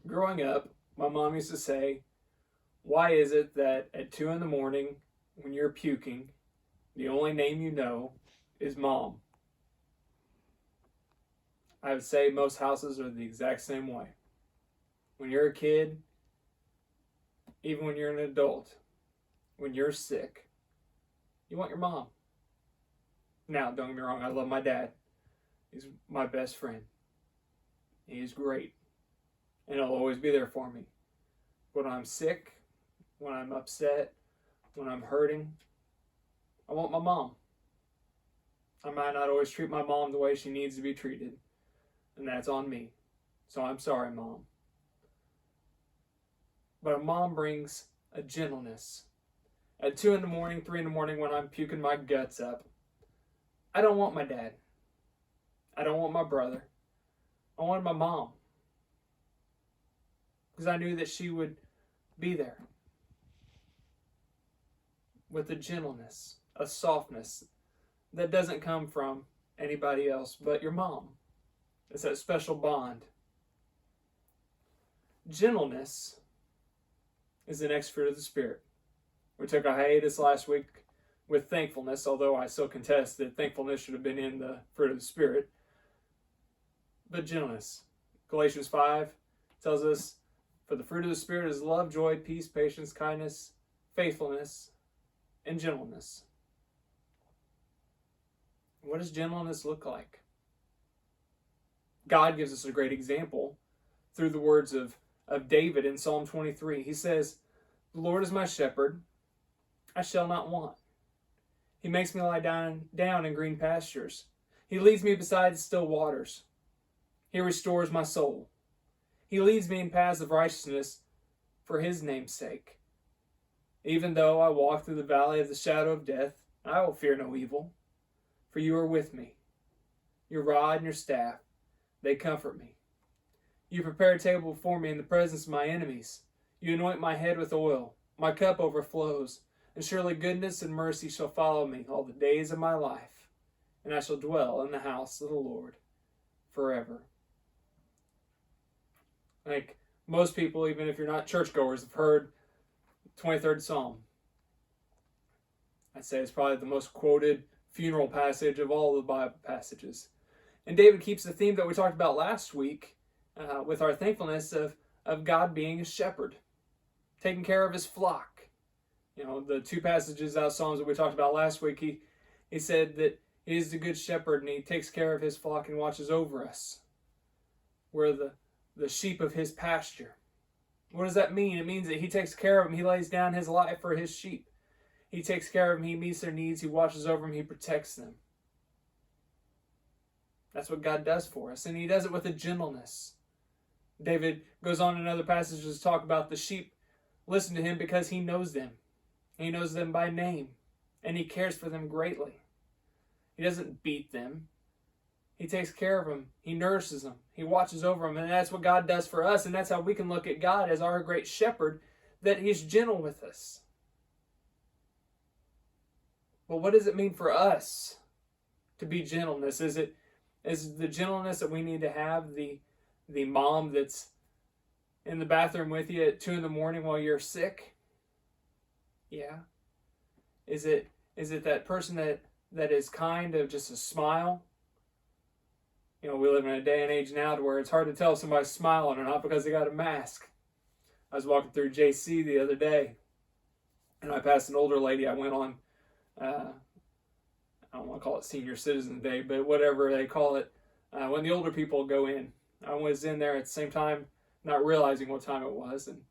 Growing up, my mom used to say, why is it that at 2 in the morning, when you're puking, the only name you know is mom? I would say most houses are the exact same way. When you're a kid, even when you're an adult, when you're sick, you want your mom. Now, don't get me wrong, I love my dad. He's my best friend. He's great. And he'll always be there for me. When I'm sick, when I'm upset, when I'm hurting, I want my mom. I might not always treat my mom the way she needs to be treated, and that's on me. So I'm sorry, Mom. But a mom brings a gentleness. At 2 in the morning, 3 in the morning, when I'm puking my guts up, I don't want my dad. I don't want my brother. I wanted my mom. Because I knew that she would be there with a gentleness, a softness that doesn't come from anybody else but your mom. It's that special bond. Gentleness is the next fruit of the Spirit. We took a hiatus last week with thankfulness, although I still contest that thankfulness should have been in the fruit of the Spirit. But gentleness. Galatians 5 tells us, for the fruit of the Spirit is love, joy, peace, patience, kindness, faithfulness, and gentleness. What does gentleness look like? God gives us a great example through the words of David in Psalm 23. He says, the Lord is my shepherd, I shall not want. He makes me lie down in green pastures. He leads me beside still waters. He restores my soul. He leads me in paths of righteousness for his name's sake. Even though I walk through the valley of the shadow of death, I will fear no evil, for you are with me. Your rod and your staff, they comfort me. You prepare a table before me in the presence of my enemies. You anoint my head with oil. My cup overflows, and surely goodness and mercy shall follow me all the days of my life, and I shall dwell in the house of the Lord forever. Like most people, even if you're not churchgoers, have heard the 23rd Psalm. I'd say it's probably the most quoted funeral passage of all the Bible passages. And David keeps the theme that we talked about last week with our thankfulness of God being a shepherd, taking care of his flock. You know, the two passages out of Psalms that we talked about last week, he said that he is the good shepherd and he takes care of his flock and watches over us. We're the sheep of his pasture. What does that mean? It means that he takes care of them. He lays down his life for his sheep. He takes care of them. He meets their needs. He watches over them. He protects them. That's what God does for us. And he does it with a gentleness. David goes on in other passages to talk about the sheep listen to him because he knows them. He knows them by name. And he cares for them greatly. He doesn't beat them. He takes care of them. He nourishes them. He watches over them. And that's what God does for us. And that's how we can look at God as our great shepherd, that he's gentle with us. But what does it mean for us to be gentleness? Is the gentleness that we need to have the mom that's in the bathroom with you at 2 in the morning while you're sick? Yeah. Is it that person that is kind of just a smile? You know, we live in a day and age now to where it's hard to tell if somebody's smiling or not because they got a mask. I was walking through JC the other day, and I passed an older lady. I went on, I don't want to call it Senior Citizen Day, but whatever they call it, when the older people go in. I was in there at the same time, not realizing what time it was. And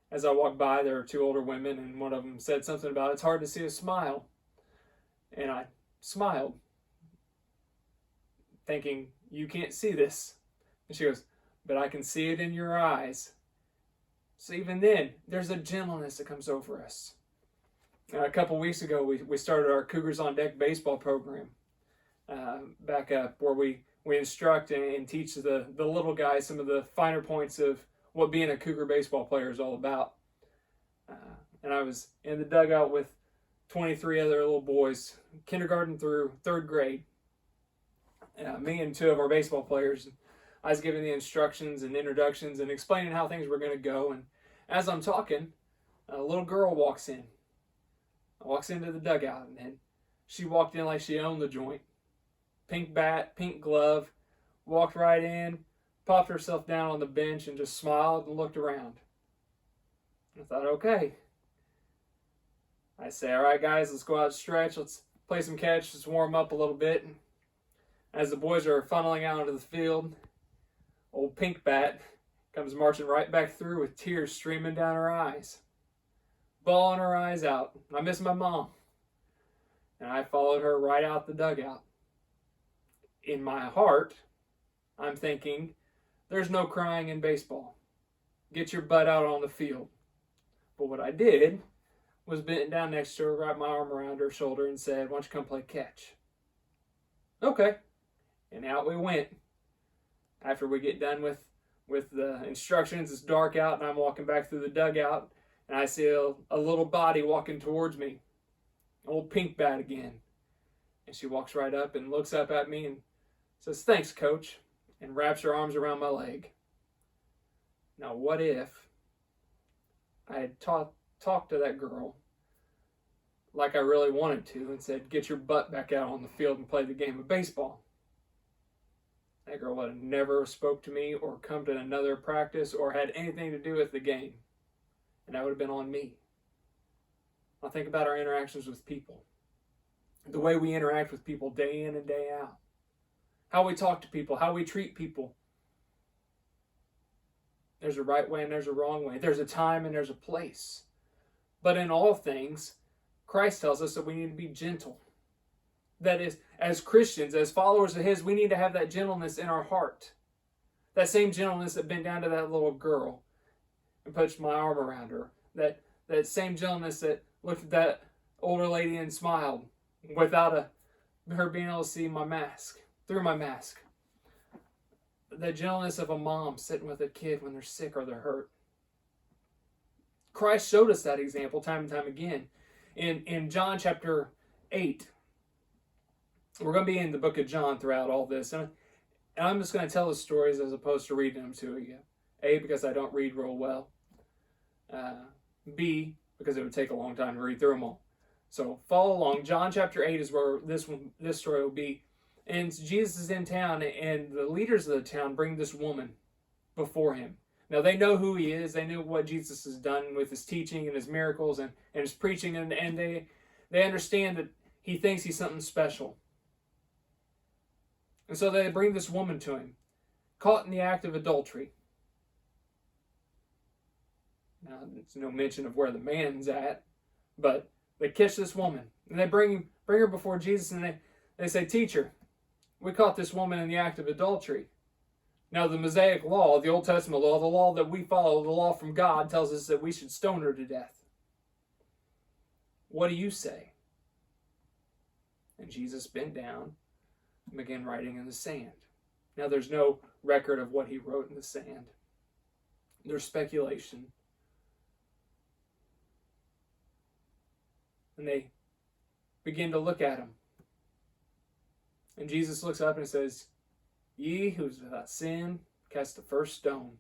as I walked by, there were two older women, and one of them said something about it's hard to see a smile. And I smiled, thinking, you can't see this. And she goes, but I can see it in your eyes. So even then, there's a gentleness that comes over us. A couple weeks ago, we started our Cougars on Deck baseball program back up, where we instruct and teach the little guys some of the finer points of what being a Cougar baseball player is all about. And I was in the dugout with 23 other little boys, kindergarten through 3rd grade. Me and 2 of our baseball players. I was giving the instructions and introductions and explaining how things were going to go. And as I'm talking, a little girl walks into the dugout, and she walked in like she owned the joint. Pink bat, pink glove, walked right in, popped herself down on the bench and just smiled and looked around. I thought, okay. I say, all right, guys, let's go out and stretch. Let's play some catch. Let's warm up a little bit. And as the boys are funneling out into the field, old Pink Bat comes marching right back through with tears streaming down her eyes, bawling her eyes out. I miss my mom. And I followed her right out the dugout. In my heart, I'm thinking, there's no crying in baseball. Get your butt out on the field. But what I did was bent down next to her, wrapped my arm around her shoulder, and said, why don't you come play catch? Okay. And out we went. After we get done with the instructions, it's dark out, and I'm walking back through the dugout, and I see a little body walking towards me. Old Pink Bat again. And she walks right up and looks up at me and says, thanks, Coach, and wraps her arms around my leg. Now, what if I had talked to that girl like I really wanted to and said, get your butt back out on the field and play the game of baseball? That girl would have never spoke to me or come to another practice or had anything to do with the game. And that would have been on me. I think about our interactions with people. The way we interact with people day in and day out. How we talk to people, how we treat people. There's a right way and there's a wrong way. There's a time and there's a place. But in all things, Christ tells us that we need to be gentle. That is, as Christians, as followers of His, we need to have that gentleness in our heart. That same gentleness that bent down to that little girl and put my arm around her. That same gentleness that looked at that older lady and smiled without her being able to see my mask, through my mask. The gentleness of a mom sitting with a kid when they're sick or they're hurt. Christ showed us that example time and time again. In John chapter 8, we're going to be in the book of John throughout all this. And I'm just going to tell the stories as opposed to reading them to you. A, because I don't read real well. B, because it would take a long time to read through them all. So follow along. John chapter 8 is where this story will be. And Jesus is in town, and the leaders of the town bring this woman before him. Now, they know who he is. They know what Jesus has done with his teaching and his miracles and his preaching, and they understand that he thinks he's something special. And so they bring this woman to him, caught in the act of adultery. Now, there's no mention of where the man's at, but they catch this woman, and they bring her before Jesus, and they say, Teacher, we caught this woman in the act of adultery. Now, the Mosaic law, the Old Testament law, the law that we follow, the law from God, tells us that we should stone her to death. What do you say? And Jesus bent down and began writing in the sand. Now, there's no record of what he wrote in the sand. There's speculation. And they begin to look at him. And Jesus looks up and says, Ye who's without sin, cast the first stone.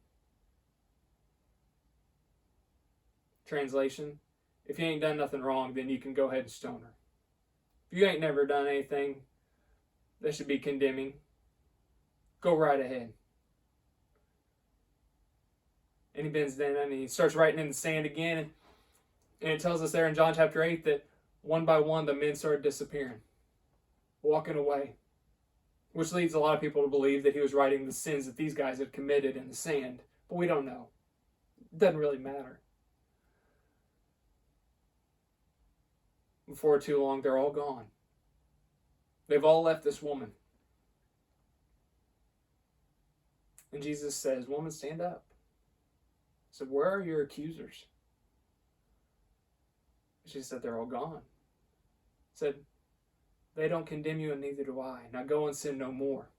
Translation, if you ain't done nothing wrong, then you can go ahead and stone her. If you ain't never done anything that should be condemning, go right ahead. And he bends down and he starts writing in the sand again. And it tells us there in John chapter 8 that one by one the men started disappearing, walking away. Which leads a lot of people to believe that he was writing the sins that these guys had committed in the sand. But we don't know. It doesn't really matter. Before too long, they're all gone. They've all left this woman. And Jesus says, Woman, stand up. He said, Where are your accusers? She said, They're all gone. He said, They don't condemn you, and neither do I. Now go and sin no more.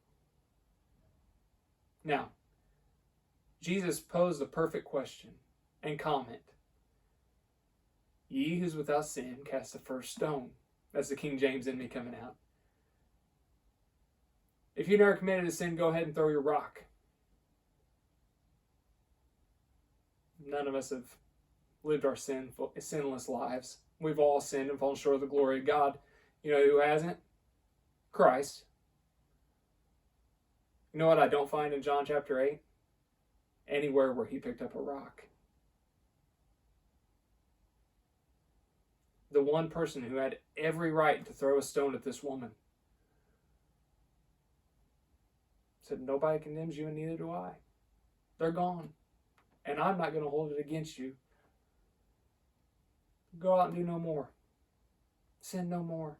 Now, Jesus posed a perfect question and comment. Ye who's without sin, cast the first stone. That's the King James in me coming out. If you've never committed a sin, go ahead and throw your rock. None of us have lived our sinless lives. We've all sinned and fallen short of the glory of God. You know who hasn't? Christ. You know what I don't find in John chapter 8? Anywhere where he picked up a rock. The one person who had every right to throw a stone at this woman said, nobody condemns you and neither do I. They're gone. And I'm not going to hold it against you. Go out and do no more. Sin no more.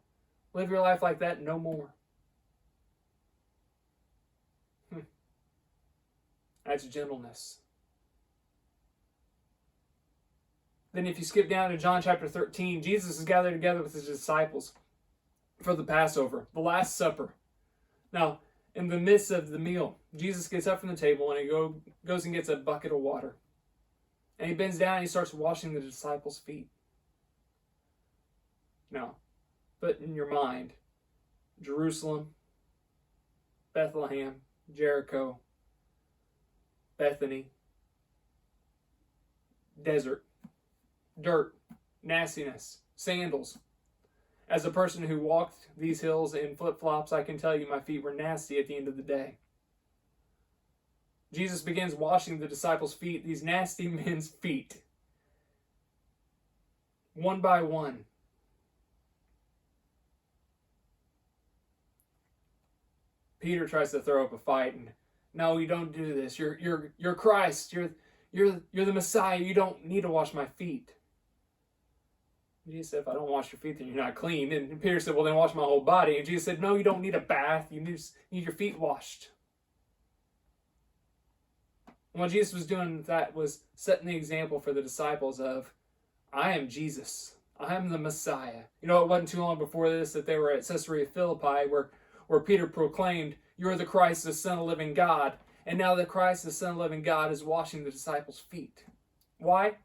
Live your life like that no more. That's gentleness. Then if you skip down to John chapter 13, Jesus is gathered together with his disciples for the Passover, the Last Supper. Now, in the midst of the meal, Jesus gets up from the table and he goes and gets a bucket of water. And he bends down and he starts washing the disciples' feet. Now, put in your mind, Jerusalem, Bethlehem, Jericho, Bethany, desert, dirt, nastiness, sandals. As a person who walked these hills in flip-flops, I can tell you my feet were nasty at the end of the day. Jesus begins washing the disciples' feet, these nasty men's feet, one by one. Peter tries to throw up a fight, and no, you don't do this. You're Christ. You're the Messiah. You don't need to wash my feet. Jesus said, if I don't wash your feet, then you're not clean. And Peter said, well, then wash my whole body. And Jesus said, no, you don't need a bath. You need your feet washed. And what Jesus was doing with that was setting the example for the disciples of, I am Jesus. I am the Messiah. You know, it wasn't too long before this that they were at Caesarea Philippi where Peter proclaimed, you're the Christ, the Son of the living God. And now the Christ, the Son of the living God, is washing the disciples' feet. Why?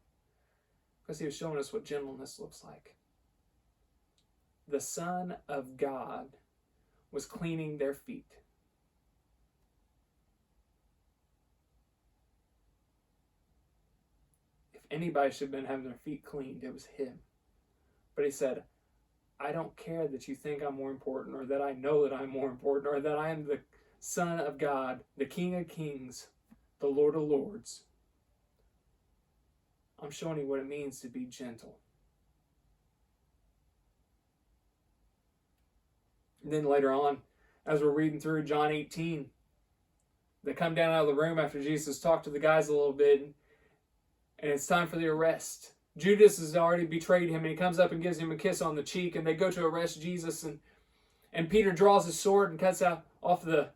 Because he was showing us what gentleness looks like. The Son of God was cleaning their feet. If anybody should have been having their feet cleaned, it was him. But he said, I don't care that you think I'm more important, or that I know that I'm more important, or that I am the Son of God, the King of Kings, the Lord of Lords. I'm showing you what it means to be gentle. And then later on, as we're reading through John 18, they come down out of the room after Jesus talked to the guys a little bit, and it's time for the arrest. Judas has already betrayed him, and he comes up and gives him a kiss on the cheek, and they go to arrest Jesus, and Peter draws his sword and cuts off the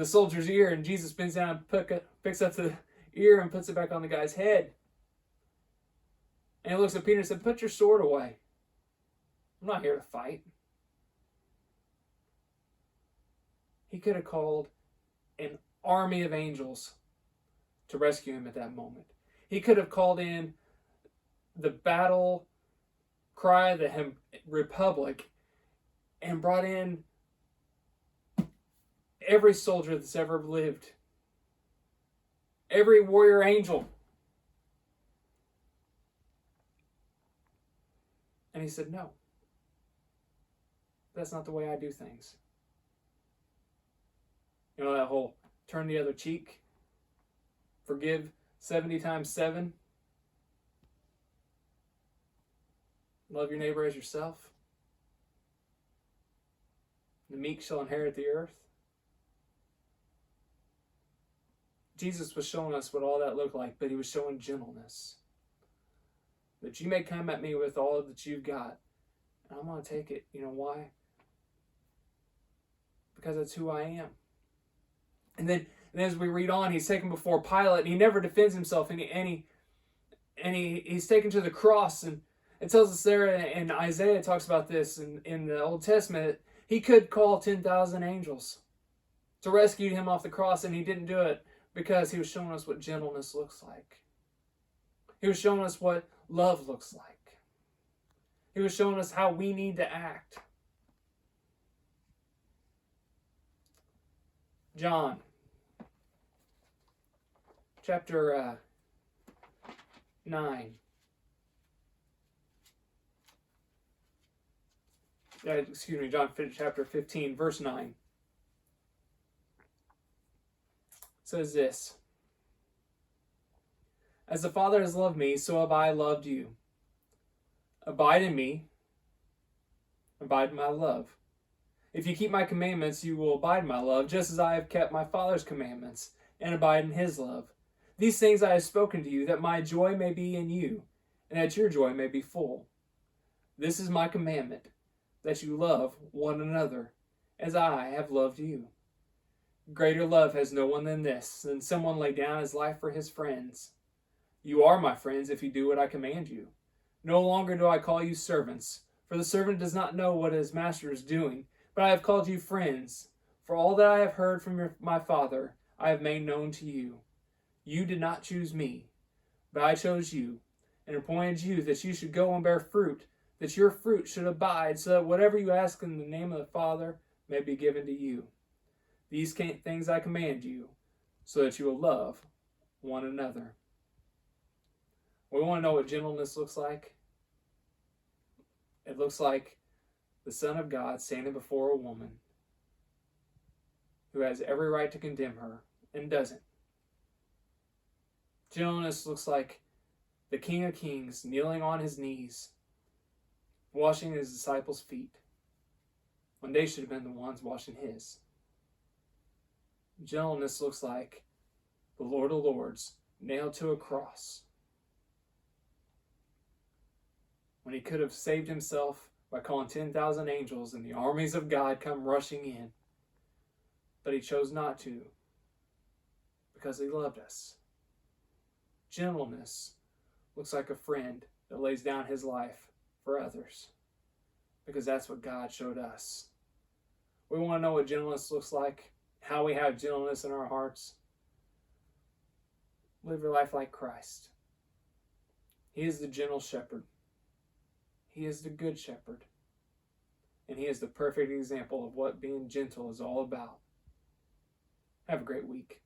soldier's ear, and Jesus bends down and picks up the ear and puts it back on the guy's head. And he looks at Peter and said, put your sword away. I'm not here to fight. He could have called an army of angels to rescue him at that moment. He could have called in the battle cry of the Republic and brought in every soldier that's ever lived. Every warrior angel. And he said, no. That's not the way I do things. You know that whole turn the other cheek? Forgive 70 times 7? Love your neighbor as yourself? The meek shall inherit the earth? Jesus was showing us what all that looked like, but he was showing gentleness. That you may come at me with all that you've got, and I'm going to take it. You know why? Because that's who I am. And then as we read on, he's taken before Pilate, and he never defends himself, and he's taken to the cross, and it tells us there, and Isaiah talks about this in the Old Testament, he could call 10,000 angels to rescue him off the cross, and he didn't do it because he was showing us what gentleness looks like. He was showing us what love looks like. He was showing us how we need to act. John, chapter 9. John chapter 15, verse 9. Says this: As the Father has loved me, so have I loved you. Abide in me, abide in my love. If you keep my commandments, you will abide in my love, just as I have kept my Father's commandments, and abide in his love. These things I have spoken to you, that my joy may be in you, and that your joy may be full. This is my commandment, that you love one another, as I have loved you. Greater love has no one than this, than someone lay down his life for his friends. You are my friends if you do what I command you. No longer do I call you servants, for the servant does not know what his master is doing, but I have called you friends. For all that I have heard from my Father, I have made known to you. You did not choose me, but I chose you, and appointed you that you should go and bear fruit, that your fruit should abide, so that whatever you ask in the name of the Father may be given to you. These things I command you, so that you will love one another. We want to know what gentleness looks like. It looks like the Son of God standing before a woman who has every right to condemn her and doesn't. Gentleness looks like the King of Kings kneeling on his knees, washing his disciples' feet, when they should have been the ones washing his. Gentleness looks like the Lord of Lords nailed to a cross, when he could have saved himself by calling 10,000 angels and the armies of God come rushing in. But he chose not to, because he loved us. Gentleness looks like a friend that lays down his life for others, because that's what God showed us. We want to know what gentleness looks like, how we have gentleness in our hearts. Live your life like Christ. He is the gentle shepherd. He is the good shepherd. And he is the perfect example of what being gentle is all about. Have a great week.